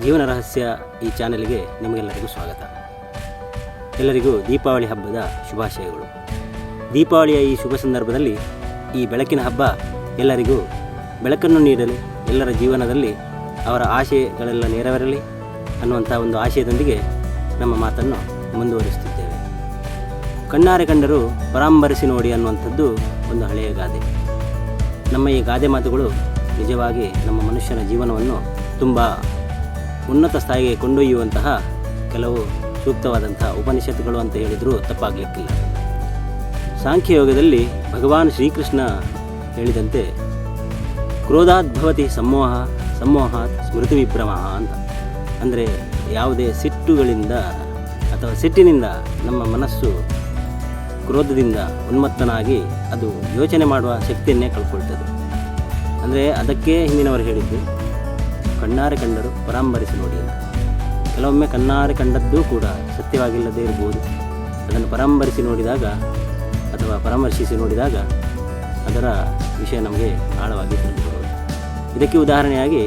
ಜೀವನ ರಹಸ್ಯ ಈ ಚಾನೆಲ್ಗೆ ನಿಮಗೆಲ್ಲರಿಗೂ ಸ್ವಾಗತ. ಎಲ್ಲರಿಗೂ ದೀಪಾವಳಿ ಹಬ್ಬದ ಶುಭಾಶಯಗಳು. ದೀಪಾವಳಿಯ ಈ ಶುಭ ಸಂದರ್ಭದಲ್ಲಿ ಈ ಬೆಳಕಿನ ಹಬ್ಬ ಎಲ್ಲರಿಗೂ ಬೆಳಕನ್ನು ನೀಡಲಿ, ಎಲ್ಲರ ಜೀವನದಲ್ಲಿ ಅವರ ಆಶಯಗಳೆಲ್ಲ ನೆರವೇರಲಿ ಅನ್ನುವಂಥ ಒಂದು ಆಶಯದೊಂದಿಗೆ ನಮ್ಮ ಮಾತನ್ನು ಮುಂದುವರಿಸುತ್ತಿದ್ದೇವೆ. ಕಣ್ಣಾರೆ ಕಂಡರೂ ಪರಾಂಬರಿಸಿ ನೋಡಿ ಅನ್ನುವಂಥದ್ದು ಒಂದು ಹಳೆಯ ಗಾದೆ. ನಮ್ಮ ಈ ಗಾದೆ ಮಾತುಗಳು ನಿಜವಾಗಿ ನಮ್ಮ ಮನುಷ್ಯನ ಜೀವನವನ್ನು ತುಂಬ ಉನ್ನತ ಸ್ಥಾಯಿಗೆ ಕೊಂಡೊಯ್ಯುವಂತಹ ಕೆಲವು ಸೂಕ್ತವಾದಂತಹ ಉಪನಿಷತ್ತುಗಳು ಅಂತ ಹೇಳಿದರೂ ತಪ್ಪಾಗಲಿಕ್ಕಿಲ್ಲ. ಸಾಂಖ್ಯಯೋಗದಲ್ಲಿ ಭಗವಾನ್ ಶ್ರೀಕೃಷ್ಣ ಹೇಳಿದಂತೆ ಕ್ರೋಧಾದ್ಭವತಿ ಸಮೋಹಾತ್ ಸ್ಮೃತಿ ವಿಭ್ರಮ ಅಂತ. ಅಂದರೆ ಯಾವುದೇ ಸಿಟ್ಟುಗಳಿಂದ ಅಥವಾ ಸಿಟ್ಟಿನಿಂದ ನಮ್ಮ ಮನಸ್ಸು ಕ್ರೋಧದಿಂದ ಉನ್ಮತ್ತನಾಗಿ ಅದು ಯೋಚನೆ ಮಾಡುವ ಶಕ್ತಿಯನ್ನೇ ಕಳ್ಕೊಳ್ತದೆ. ಅಂದರೆ ಅದಕ್ಕೆ ಹಿಂದಿನವರು ಹೇಳಿದ್ದು ಕಣ್ಣಾರೆ ಕಂಡರು ಪರಾಂಬರಿಸಿ ನೋಡಿ ಅಂತ. ಕೆಲವೊಮ್ಮೆ ಕಣ್ಣಾರೆ ಕಂಡದ್ದೂ ಕೂಡ ಸತ್ಯವಾಗಿಲ್ಲದೇ ಇರ್ಬೋದು. ಅದನ್ನು ಪರಾಂಬರಿಸಿ ನೋಡಿದಾಗ ಅಥವಾ ಪರಾಮರ್ಶಿಸಿ ನೋಡಿದಾಗ ಅದರ ವಿಷಯ ನಮಗೆ ಆಳವಾಗಿ ತಿಳಿದುಬರುವುದು. ಇದಕ್ಕೆ ಉದಾಹರಣೆಯಾಗಿ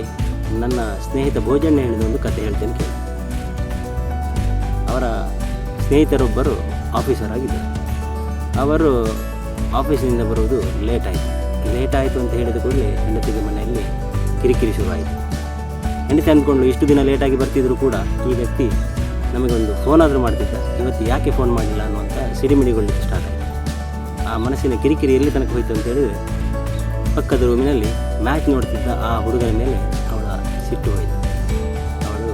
ನನ್ನ ಸ್ನೇಹಿತ ಭೋಜನ ಹೇಳಿದ ಒಂದು ಕಥೆ ಹೇಳ್ತೇನೆ ಕೇಳಿ. ಅವರ ಸ್ನೇಹಿತರೊಬ್ಬರು ಆಫೀಸರ್ ಆಗಿದ್ದರು. ಅವರು ಆಫೀಸಿನಿಂದ ಬರುವುದು ಲೇಟ್ ಆಯಿತು ಅಂತ ಹೇಳಿದ ಕೂಡಲೇ ಹೆಂಡತಿಗೆ ಮನೆಯಲ್ಲಿ ಕಿರಿಕಿರಿ ಶುರುವಾಯಿತು. ಹೆಂಡತಿ ಅಂದ್ಕೊಂಡು ಇಷ್ಟು ದಿನ ಲೇಟಾಗಿ ಬರ್ತಿದ್ರು ಕೂಡ ಈ ವ್ಯಕ್ತಿ ನಮಗೊಂದು ಫೋನ್ ಆದರೂ ಮಾಡ್ತಿದ್ದ, ಇವತ್ತು ಯಾಕೆ ಫೋನ್ ಮಾಡಲಿಲ್ಲ ಅನ್ನುವಂಥ ಸಿಡಿಮಿಡಿಗೊಳ್ಳಿಕ್ಕೆ ಸ್ಟಾರ್ಟ್ ಆಯಿತು. ಆ ಮನಸ್ಸಿನ ಕಿರಿಕಿರಿ ಎಲ್ಲಿ ತನಕ ಹೋಯಿತು ಅಂತ ಹೇಳಿದರೆ ಪಕ್ಕದ ರೂಮಿನಲ್ಲಿ ಮ್ಯಾಚ್ ನೋಡ್ತಿದ್ದ ಆ ಹುಡುಗನ ಮೇಲೆ ಅವಳ ಸಿಟ್ಟು ಹೋಯಿತು. ಅವಳು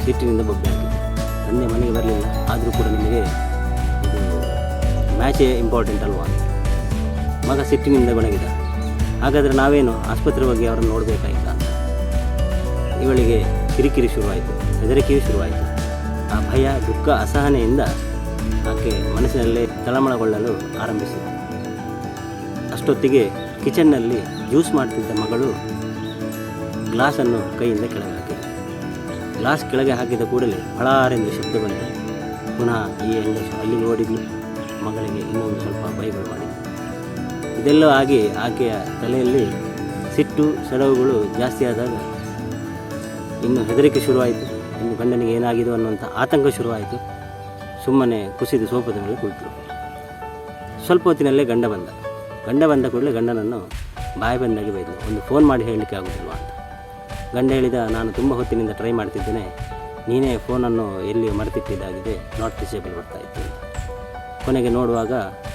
ಸಿಟ್ಟಿನಿಂದ ಬೊಬ್ಬೆ ಹಾಕಿದ್ಳು. ತಂದೆ ಮನೆಗೆ ಬರಲಿಲ್ಲ, ಆದರೂ ಕೂಡ ನಿಮಗೆ ಇದು ಮ್ಯಾಚೇ ಇಂಪಾರ್ಟೆಂಟ್ ಅಲ್ವಾ ಅಂತ. ಮಗ ಸಿಟ್ಟಿನಿಂದ ಗೊಣಗಿದ. ಹಾಗಾದರೆ ನಾವೇನು ಆಸ್ಪತ್ರೆ ಬಗ್ಗೆ ಅವರನ್ನು ನೋಡಬೇಕಾಗಿಲ್ಲ ಅಂತ. ಇವಳಿಗೆ ಕಿರಿಕಿರಿ ಶುರುವಾಯಿತು, ಹೆದರಿಕೆಯೂ ಶುರುವಾಯಿತು. ಆ ಭಯ, ದುಃಖ, ಅಸಹನೆಯಿಂದ ಆಕೆ ಮನಸ್ಸಿನಲ್ಲೇ ತಳಮಳಗೊಳ್ಳಲು ಆರಂಭಿಸಿತು. ಅಷ್ಟೊತ್ತಿಗೆ ಕಿಚನ್ನಲ್ಲಿ ಜ್ಯೂಸ್ ಮಾಡ್ತಿದ್ದ ಮಗಳು ಗ್ಲಾಸನ್ನು ಕೈಯಿಂದ ಕೆಳಗೆ ಹಾಕಿದ. ಗ್ಲಾಸ್ ಕೆಳಗೆ ಹಾಕಿದ ಕೂಡಲೇ ಫಳಾರೆಂದು ಶಬ್ದ ಬಂತು. ಪುನಃ ಈ ಹೆಂಗಸು ಅಲ್ಲಿಗೆ ಓಡಿದ್ಲು. ಮಗಳಿಗೆ ಇನ್ನೊಂದು ಸ್ವಲ್ಪ ಬೈಗಳು ಮಾಡಿದ್ಲು. ಇದೆಲ್ಲ ಆಗಿ ಆಕೆಯ ತಲೆಯಲ್ಲಿ ಸಿಟ್ಟು, ಸೆಳವುಗಳು ಜಾಸ್ತಿ ಆದಾಗ ಇನ್ನು ಹೆದರಿಕೆ ಶುರುವಾಯಿತು. ಇನ್ನು ಗಂಡನಿಗೆ ಏನಾಗಿದೆ ಅನ್ನುವಂಥ ಆತಂಕ ಶುರುವಾಯಿತು. ಸುಮ್ಮನೆ ಕುಸಿದು ಸೋಫಾದ ಮೇಲೆ ಕುಳಿತರು. ಸ್ವಲ್ಪ ಹೊತ್ತಿನಲ್ಲೇ ಗಂಡ ಬಂದ ಕೂಡಲೇ ಗಂಡನನ್ನು ಬಾಯಿ ಬಂದಾಗಿ ಬೈದಳು. ಒಂದು ಫೋನ್ ಮಾಡಿ ಹೇಳಲಿಕ್ಕೆ ಆಗೋದಿಲ್ವ ಅಂತ. ಗಂಡ ಹೇಳಿದ, ನಾನು ತುಂಬ ಹೊತ್ತಿನಿಂದ ಟ್ರೈ ಮಾಡ್ತಿದ್ದೇನೆ, ನೀನೇ ಫೋನನ್ನು ಎಲ್ಲಿ ಮರೆತಿಟ್ಟಿದ್ದಾಗಿದೆ, ನಾಟ್ ರೀಚೇಬಲ್ ಬರ್ತಾ ಇತ್ತು ಅಂತ. ಕೊನೆಗೆ ನೋಡುವಾಗ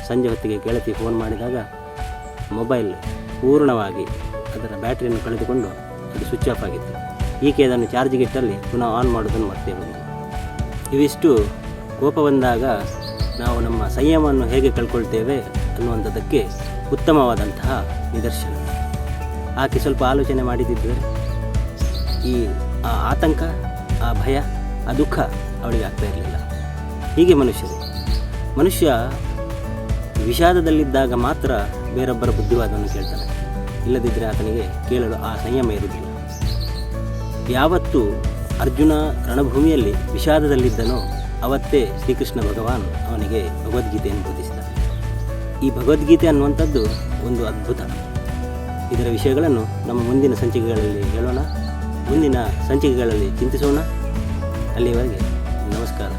ಸಂಜೆ ಹೊತ್ತಿಗೆ ಗೆಳತಿ ಫೋನ್ ಮಾಡಿದಾಗ ಮೊಬೈಲ್ ಪೂರ್ಣವಾಗಿ ಅದರ ಬ್ಯಾಟ್ರಿಯನ್ನು ಕಳೆದುಕೊಂಡು ಅದು ಸ್ವಿಚ್ ಆಫ್ ಆಗಿತ್ತು. ಈಕೆ ಅದನ್ನು ಚಾರ್ಜಿಗೆ ಇಟ್ಟಲ್ಲಿ ಪುನಃ ಆನ್ ಮಾಡೋದನ್ನು ಮರ್ತೇ ಬಂದಿದೆ. ಇವಿಷ್ಟು ಕೋಪ ಬಂದಾಗ ನಾವು ನಮ್ಮ ಸಂಯಮವನ್ನು ಹೇಗೆ ಕಳ್ಕೊಳ್ತೇವೆ ಅನ್ನುವಂಥದ್ದಕ್ಕೆ ಉತ್ತಮವಾದಂತಹ ನಿದರ್ಶನ. ಆಕೆ ಸ್ವಲ್ಪ ಆಲೋಚನೆ ಮಾಡಿದ್ದರೆ ಈ ಆತಂಕ, ಆ ಭಯ, ಆ ದುಃಖ ಅವಳಿಗೆ ಆಗ್ತಾ ಇರಲಿಲ್ಲ. ಹೀಗೆ ಮನುಷ್ಯ ವಿಷಾದದಲ್ಲಿದ್ದಾಗ ಮಾತ್ರ ಬೇರೊಬ್ಬರ ಬುದ್ಧಿವಾದವನ್ನು ಕೇಳ್ತಾನೆ. ಇಲ್ಲದಿದ್ದರೆ ಆತನಿಗೆ ಕೇಳಲು ಆ ಸಂಯಮ ಇರುವುದಿಲ್ಲ. ಯಾವತ್ತು ಅರ್ಜುನ ರಣಭೂಮಿಯಲ್ಲಿ ವಿಷಾದದಲ್ಲಿದ್ದನೋ ಅವತ್ತೇ ಶ್ರೀಕೃಷ್ಣ ಭಗವಾನ್ ಅವನಿಗೆ ಭಗವದ್ಗೀತೆಯನ್ನು ಬೋಧಿಸಿದ. ಈ ಭಗವದ್ಗೀತೆ ಅನ್ನುವಂಥದ್ದು ಒಂದು ಅದ್ಭುತ. ಇದರ ವಿಷಯಗಳನ್ನು ನಮ್ಮ ಮುಂದಿನ ಸಂಚಿಕೆಗಳಲ್ಲಿ ಹೇಳೋಣ, ಮುಂದಿನ ಸಂಚಿಕೆಗಳಲ್ಲಿ ಚಿಂತಿಸೋಣ. ಅಲ್ಲಿಯವರೆಗೆ ನಮಸ್ಕಾರ.